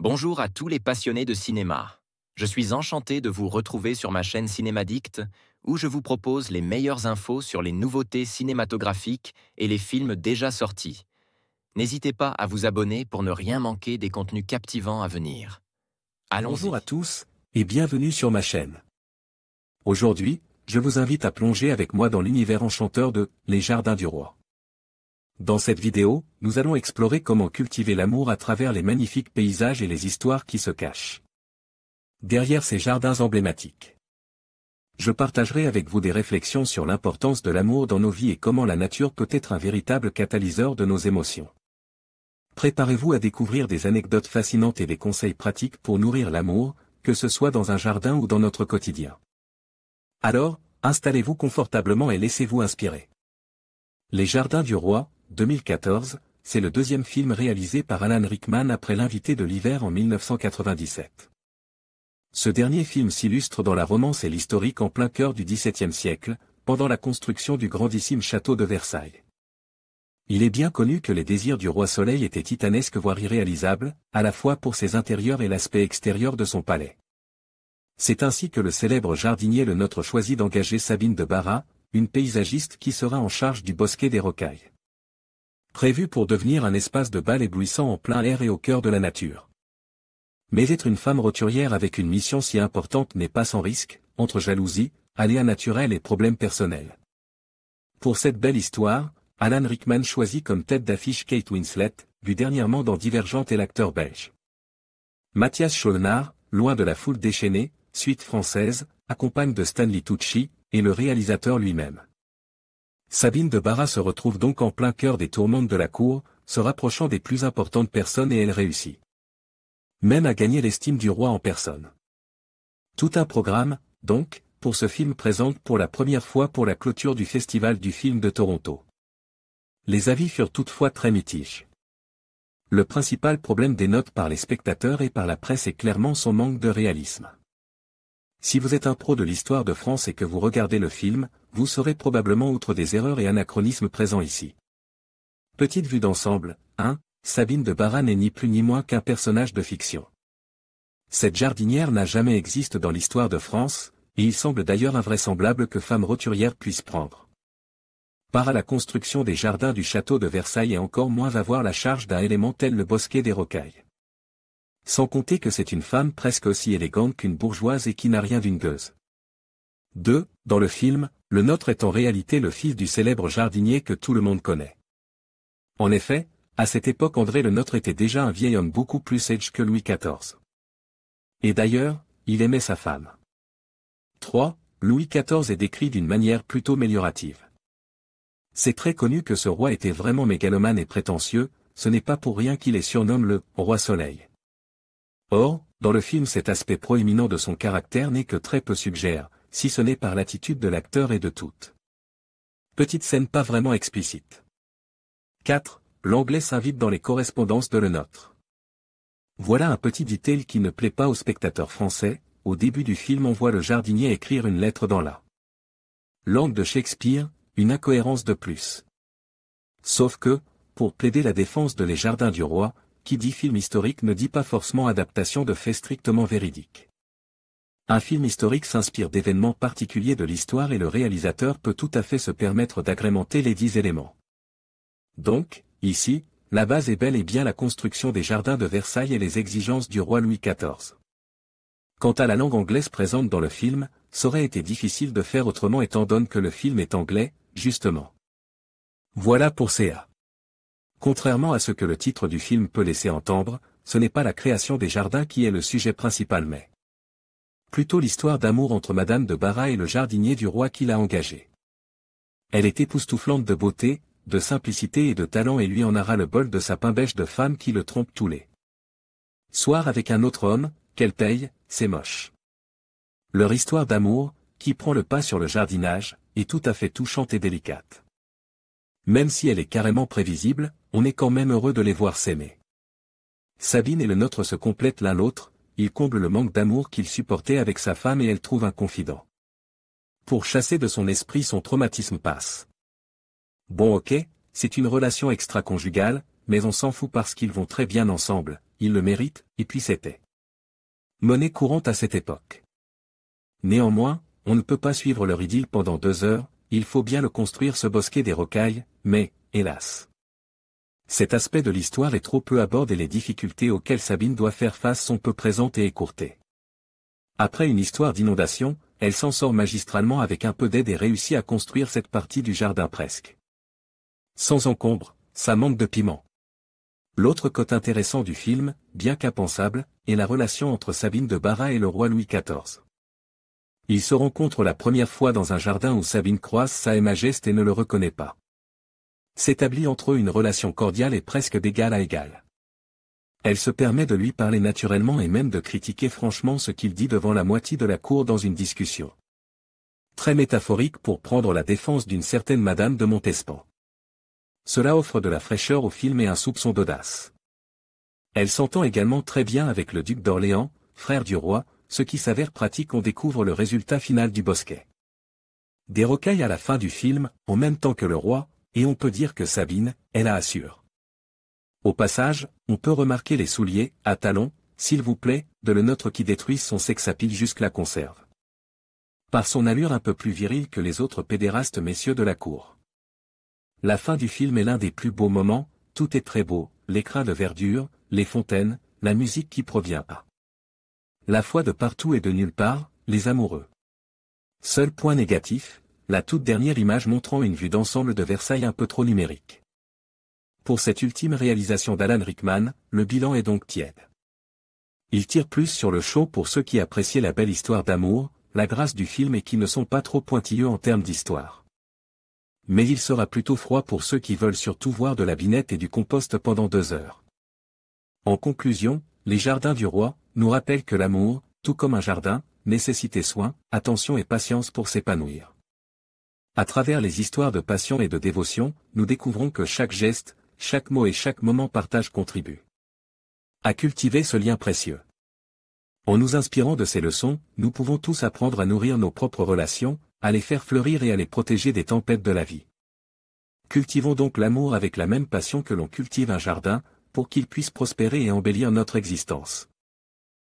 Bonjour à tous les passionnés de cinéma. Je suis enchanté de vous retrouver sur ma chaîne Cinémadicte, où je vous propose les meilleures infos sur les nouveautés cinématographiques et les films déjà sortis. N'hésitez pas à vous abonner pour ne rien manquer des contenus captivants à venir. Bonjour à Allons-y. tous, et bienvenue sur ma chaîne. Aujourd'hui, je vous invite à plonger avec moi dans l'univers enchanteur de Les Jardins du Roi. Dans cette vidéo, nous allons explorer comment cultiver l'amour à travers les magnifiques paysages et les histoires qui se cachent derrière ces jardins emblématiques. Je partagerai avec vous des réflexions sur l'importance de l'amour dans nos vies et comment la nature peut être un véritable catalyseur de nos émotions. Préparez-vous à découvrir des anecdotes fascinantes et des conseils pratiques pour nourrir l'amour, que ce soit dans un jardin ou dans notre quotidien. Alors, installez-vous confortablement et laissez-vous inspirer. Les Jardins du Roi, 2014, c'est le deuxième film réalisé par Alan Rickman après L'Invité de l'hiver en 1997. Ce dernier film s'illustre dans la romance et l'historique en plein cœur du XVIIe siècle, pendant la construction du grandissime château de Versailles. Il est bien connu que les désirs du roi Soleil étaient titanesques voire irréalisables, à la fois pour ses intérieurs et l'aspect extérieur de son palais. C'est ainsi que le célèbre jardinier Le Nôtre choisit d'engager Sabine de Barras, une paysagiste qui sera en charge du bosquet des Rocailles. Prévu pour devenir un espace de bal éblouissant en plein air et au cœur de la nature. Mais être une femme roturière avec une mission si importante n'est pas sans risque, entre jalousie, aléas naturels et problèmes personnels. Pour cette belle histoire, Alan Rickman choisit comme tête d'affiche Kate Winslet, vue dernièrement dans Divergente et l'acteur belge. Mathias Schoenaar, loin de la foule déchaînée, suite française, accompagne de Stanley Tucci, et le réalisateur lui-même. Sabine de Barras se retrouve donc en plein cœur des tourmentes de la cour, se rapprochant des plus importantes personnes et elle réussit même à gagner l'estime du roi en personne. Tout un programme, donc, pour ce film présente pour la première fois pour la clôture du Festival du film de Toronto. Les avis furent toutefois très mitigés. Le principal problème des notes par les spectateurs et par la presse est clairement son manque de réalisme. Si vous êtes un pro de l'histoire de France et que vous regardez le film, vous saurez probablement outre des erreurs et anachronismes présents ici. Petite vue d'ensemble, 1. Sabine de Barras n'est ni plus ni moins qu'un personnage de fiction. Cette jardinière n'a jamais existé dans l'histoire de France, et il semble d'ailleurs invraisemblable que femme roturière puisse prendre part à la construction des jardins du château de Versailles et encore moins avoir la charge d'un élément tel le bosquet des Rocailles. Sans compter que c'est une femme presque aussi élégante qu'une bourgeoise et qui n'a rien d'une gueuse. 2. Dans le film, le nôtre est en réalité le fils du célèbre jardinier que tout le monde connaît. En effet, à cette époque André le Nôtre était déjà un vieil homme beaucoup plus âgé que Louis XIV. Et d'ailleurs, il aimait sa femme. 3. Louis XIV est décrit d'une manière plutôt méliorative. C'est très connu que ce roi était vraiment mégalomane et prétentieux, ce n'est pas pour rien qu'il est surnommé le « Roi Soleil ». Or, dans le film cet aspect proéminent de son caractère n'est que très peu suggère, si ce n'est par l'attitude de l'acteur et de toutes. Petite scène pas vraiment explicite. 4. L'anglais s'invite dans les correspondances de Le Nôtre. Voilà un petit detail qui ne plaît pas aux spectateurs français, au début du film on voit le jardinier écrire une lettre dans la langue de Shakespeare, une incohérence de plus. Sauf que, pour plaider la défense de Les Jardins du Roi, qui dit film historique ne dit pas forcément adaptation de faits strictement véridiques. Un film historique s'inspire d'événements particuliers de l'histoire et le réalisateur peut tout à fait se permettre d'agrémenter les 10 éléments. Donc, ici, la base est bel et bien la construction des jardins de Versailles et les exigences du roi Louis XIV. Quant à la langue anglaise présente dans le film, ça aurait été difficile de faire autrement étant donné que le film est anglais, justement. Voilà pour CA. Contrairement à ce que le titre du film peut laisser entendre, ce n'est pas la création des jardins qui est le sujet principal mais plutôt l'histoire d'amour entre Madame de Barras et le jardinier du roi qui l'a engagé. Elle est époustouflante de beauté, de simplicité et de talent et lui en a ras le bol de sa pimbèche de femme qui le trompe tous les soirs avec un autre homme, qu'elle paye, c'est moche. Leur histoire d'amour, qui prend le pas sur le jardinage, est tout à fait touchante et délicate. Même si elle est carrément prévisible, on est quand même heureux de les voir s'aimer. Sabine et le nôtre se complètent l'un l'autre, il comble le manque d'amour qu'il supportait avec sa femme et elle trouve un confident. Pour chasser de son esprit son traumatisme passe. Bon ok, c'est une relation extra-conjugale, mais on s'en fout parce qu'ils vont très bien ensemble, il le mérite, et puis c'était monnaie courante à cette époque. Néanmoins, on ne peut pas suivre leur idylle pendant 2 heures, il faut bien le construire ce bosquet des rocailles, mais, hélas. Cet aspect de l'histoire est trop peu abordé et les difficultés auxquelles Sabine doit faire face sont peu présentes et écourtées. Après une histoire d'inondation, elle s'en sort magistralement avec un peu d'aide et réussit à construire cette partie du jardin presque sans encombre, ça manque de piment. L'autre côté intéressant du film, bien qu'impensable, est la relation entre Sabine de Barras et le roi Louis XIV. Ils se rencontrent la première fois dans un jardin où Sabine croise Sa Majesté et ne le reconnaît pas. S'établit entre eux une relation cordiale et presque d'égal à égal. Elle se permet de lui parler naturellement et même de critiquer franchement ce qu'il dit devant la moitié de la cour dans une discussion. Très métaphorique pour prendre la défense d'une certaine Madame de Montespan. Cela offre de la fraîcheur au film et un soupçon d'audace. Elle s'entend également très bien avec le duc d'Orléans, frère du roi, ce qui s'avère pratique on découvre le résultat final du bosquet. Des rocailles à la fin du film, en même temps que le roi, et on peut dire que Sabine, elle a assure. Au passage, on peut remarquer les souliers, à talons, s'il vous plaît, de le nôtre qui détruisent son sex-appeal jusque la conserve. Par son allure un peu plus virile que les autres pédérastes messieurs de la cour. La fin du film est l'un des plus beaux moments, tout est très beau, l'écrin de verdure, les fontaines, la musique qui provient à la fois de partout et de nulle part, les amoureux. Seul point négatif, la toute dernière image montrant une vue d'ensemble de Versailles un peu trop numérique. Pour cette ultime réalisation d'Alan Rickman, le bilan est donc tiède. Il tire plus sur le show pour ceux qui appréciaient la belle histoire d'amour, la grâce du film et qui ne sont pas trop pointilleux en termes d'histoire. Mais il sera plutôt froid pour ceux qui veulent surtout voir de la binette et du compost pendant 2 heures. En conclusion, Les Jardins du Roi nous rappellent que l'amour, tout comme un jardin, nécessite soin, attention et patience pour s'épanouir. À travers les histoires de passion et de dévotion, nous découvrons que chaque geste, chaque mot et chaque moment partage contribuent à cultiver ce lien précieux. En nous inspirant de ces leçons, nous pouvons tous apprendre à nourrir nos propres relations, à les faire fleurir et à les protéger des tempêtes de la vie. Cultivons donc l'amour avec la même passion que l'on cultive un jardin, pour qu'il puisse prospérer et embellir notre existence.